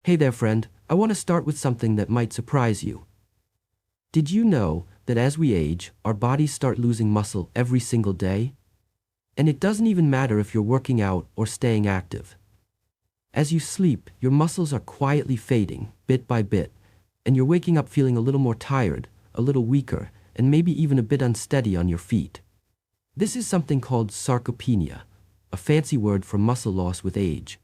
Hey there, friend. I want to start with something that might surprise you. Did you know that as we age, our bodies start losing muscle every single day? And it doesn't even matter if you're working out or staying active. As you sleep, your muscles are quietly fading, bit by bit, and you're waking up feeling a little more tired, a little weaker, and maybe even a bit unsteady on your feet. This is something called sarcopenia, a fancy word for muscle loss with age.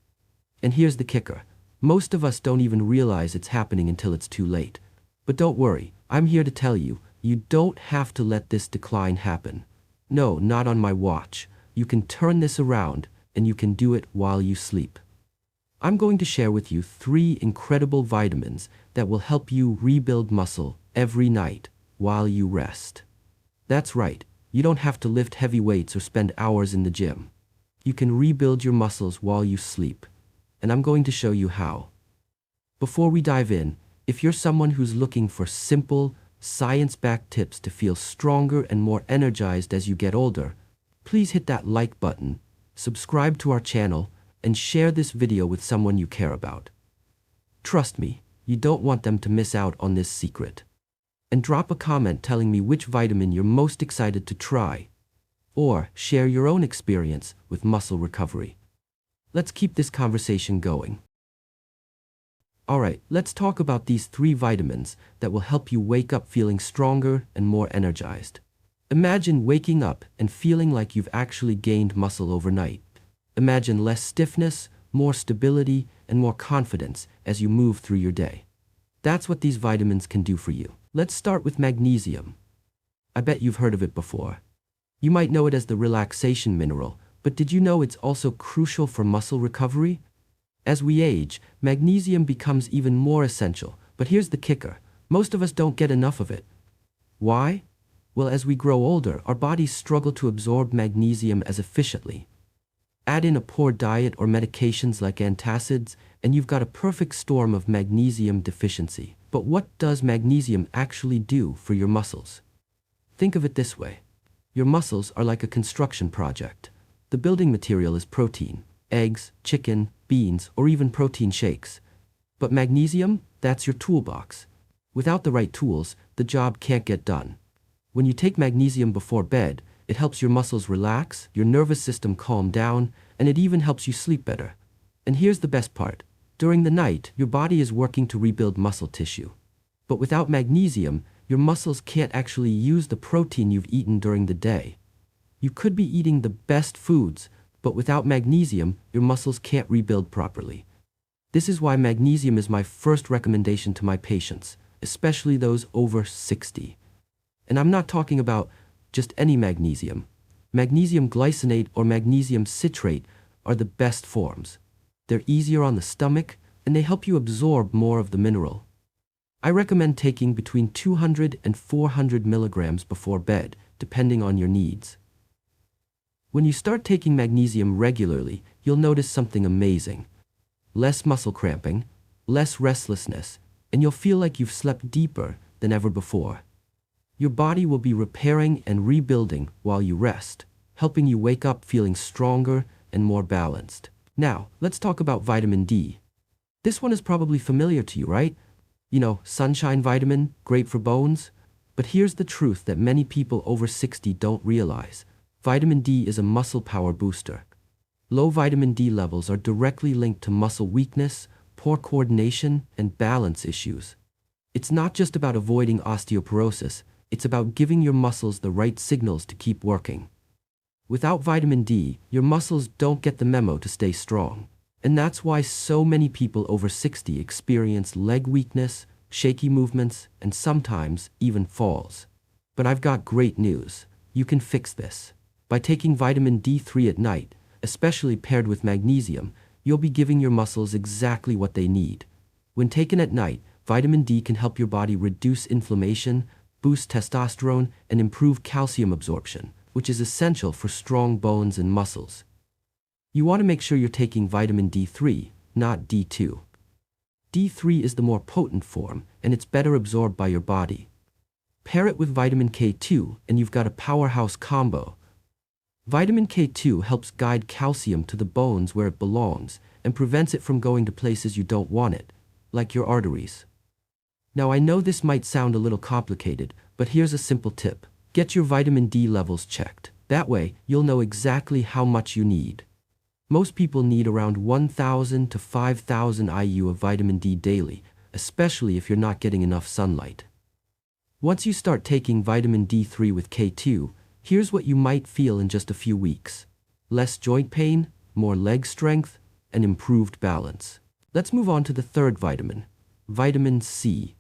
And here's the kicker. Most of us don't even realize it's happening until it's too late. But don't worry, I'm here to tell you, you don't have to let this decline happen. No, not on my watch. You can turn this around, and you can do it while you sleep. I'm going to share with you 3 incredible vitamins that will help you rebuild muscle every night while you rest. That's right, you don't have to lift heavy weights or spend hours in the gym. You can rebuild your muscles while you sleep, and I'm going to show you how. Before we dive in, if you're someone who's looking for simple, science-backed tips to feel stronger and more energized as you get older, please hit that like button, subscribe to our channel, and share this video with someone you care about. Trust me, you don't want them to miss out on this secret. And drop a comment telling me which vitamin you're most excited to try, or share your own experience with muscle recovery. Let's keep this conversation going. Alright, let's talk about these 3 vitamins that will help you wake up feeling stronger and more energized. Imagine waking up and feeling like you've actually gained muscle overnight. Imagine less stiffness, more stability, and more confidence as you move through your day. That's what these vitamins can do for you. Let's start with magnesium. I bet you've heard of it before. You might know it as the relaxation mineral, but did you know it's also crucial for muscle recovery? As we age, magnesium becomes even more essential, but here's the kicker. Most of us don't get enough of it. Why? Well, as we grow older, our bodies struggle to absorb magnesium as efficiently. Add in a poor diet or medications like antacids, and you've got a perfect storm of magnesium deficiency. But what does magnesium actually do for your muscles? Think of it this way. Your muscles are like a construction project. The building material is protein, eggs, chicken, beans, or even protein shakes. But magnesium, that's your toolbox. Without the right tools, the job can't get done. When you take magnesium before bed, it helps your muscles relax, your nervous system calm down, and it even helps you sleep better. And here's the best part. During the night, your body is working to rebuild muscle tissue. But without magnesium, your muscles can't actually use the protein you've eaten during the day. You could be eating the best foods, but without magnesium, your muscles can't rebuild properly. This is why magnesium is my first recommendation to my patients, especially those over 60. And I'm not talking about just any magnesium. Magnesium glycinate or magnesium citrate are the best forms. They're easier on the stomach, and they help you absorb more of the mineral. I recommend taking between 200 and 400 milligrams before bed, depending on your needs. When you start taking magnesium regularly, you'll notice something amazing. Less muscle cramping, less restlessness, and you'll feel like you've slept deeper than ever before. Your body will be repairing and rebuilding while you rest, helping you wake up feeling stronger and more balanced. Now, let's talk about vitamin D. This one is probably familiar to you, right? You know, sunshine vitamin, great for bones. But here's the truth that many people over 60 don't realize. Vitamin D is a muscle power booster. Low vitamin D levels are directly linked to muscle weakness, poor coordination, and balance issues. It's not just about avoiding osteoporosis. It's about giving your muscles the right signals to keep working. Without vitamin D, your muscles don't get the memo to stay strong. And that's why so many people over 60 experience leg weakness, shaky movements, and sometimes even falls. But I've got great news. You can fix this. By taking vitamin D3 at night, especially paired with magnesium, you'll be giving your muscles exactly what they need. When taken at night, vitamin D can help your body reduce inflammation, boost testosterone, and improve calcium absorption, which is essential for strong bones and muscles. You want to make sure you're taking vitamin D3, not D2. D3 is the more potent form, and it's better absorbed by your body. Pair it with vitamin K2, and you've got a powerhouse combo. Vitamin K2 helps guide calcium to the bones where it belongs and prevents it from going to places you don't want it. like your arteries. Now I know this might sound a little complicated, but here's a simple tip. Get your vitamin D levels checked. That way, you'll know exactly how much you need. Most people need around 1,000 to 5,000 IU of vitamin D daily, especially if you're not getting enough sunlight. Once you start taking vitamin D3 with K2, here's what you might feel in just a few weeks. Less joint pain, more leg strength, and improved balance. Let's move on to the third vitamin, vitamin C.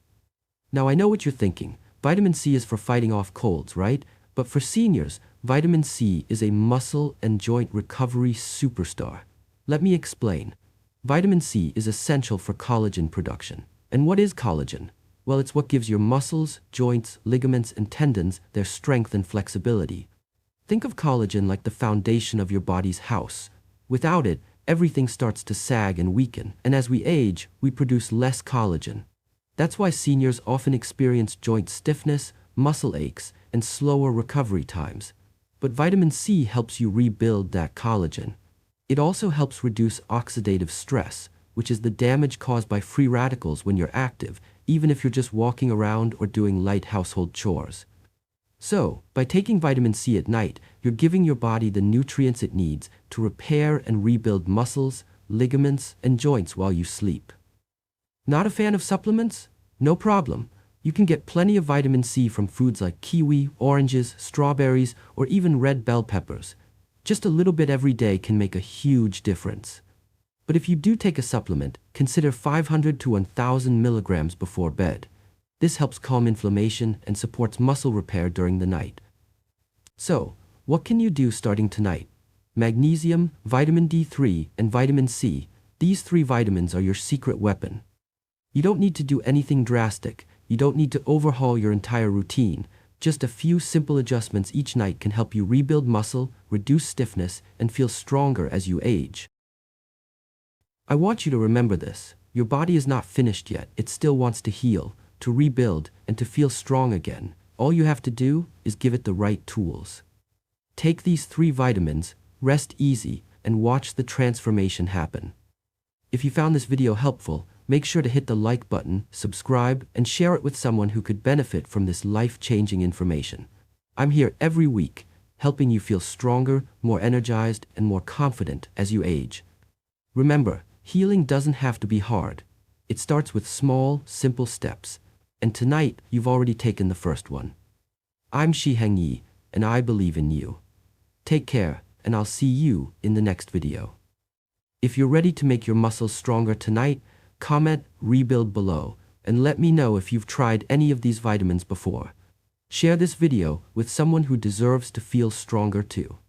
Now I know what you're thinking. Vitamin C is for fighting off colds, right? But for seniors, vitamin C is a muscle and joint recovery superstar. Let me explain. Vitamin C is essential for collagen production. And what is collagen? Well, it's what gives your muscles, joints, ligaments, and tendons their strength and flexibility. Think of collagen like the foundation of your body's house. Without it, everything starts to sag and weaken, and as we age, we produce less collagen. That's why seniors often experience joint stiffness, muscle aches, and slower recovery times. But vitamin C helps you rebuild that collagen. It also helps reduce oxidative stress, which is the damage caused by free radicals when you're active, even if you're just walking around or doing light household chores. So, by taking vitamin C at night, you're giving your body the nutrients it needs to repair and rebuild muscles, ligaments, and joints while you sleep. Not a fan of supplements? No problem. You can get plenty of vitamin C from foods like kiwi, oranges, strawberries, or even red bell peppers. Just a little bit every day can make a huge difference. But if you do take a supplement, consider 500 to 1,000 milligrams before bed. This helps calm inflammation and supports muscle repair during the night. So, what can you do starting tonight? Magnesium, vitamin D3, and vitamin C, these three vitamins are your secret weapon. You don't need to do anything drastic. You don't need to overhaul your entire routine. Just a few simple adjustments each night can help you rebuild muscle, reduce stiffness, and feel stronger as you age. I want you to remember this. Your body is not finished yet. It still wants to heal, to rebuild, and to feel strong again. All you have to do is give it the right tools. Take these three vitamins, rest easy, and watch the transformation happen. If you found this video helpful, make sure to hit the like button, subscribe, and share it with someone who could benefit from this life-changing information. I'm here every week, helping you feel stronger, more energized, and more confident as you age. Remember, healing doesn't have to be hard. It starts with small, simple steps. And tonight, you've already taken the first one. I'm Shi Heng Yi, and I believe in you. Take care, and I'll see you in the next video. If you're ready to make your muscles stronger tonight, comment "rebuild" below, and let me know if you've tried any of these vitamins before. Share this video with someone who deserves to feel stronger too.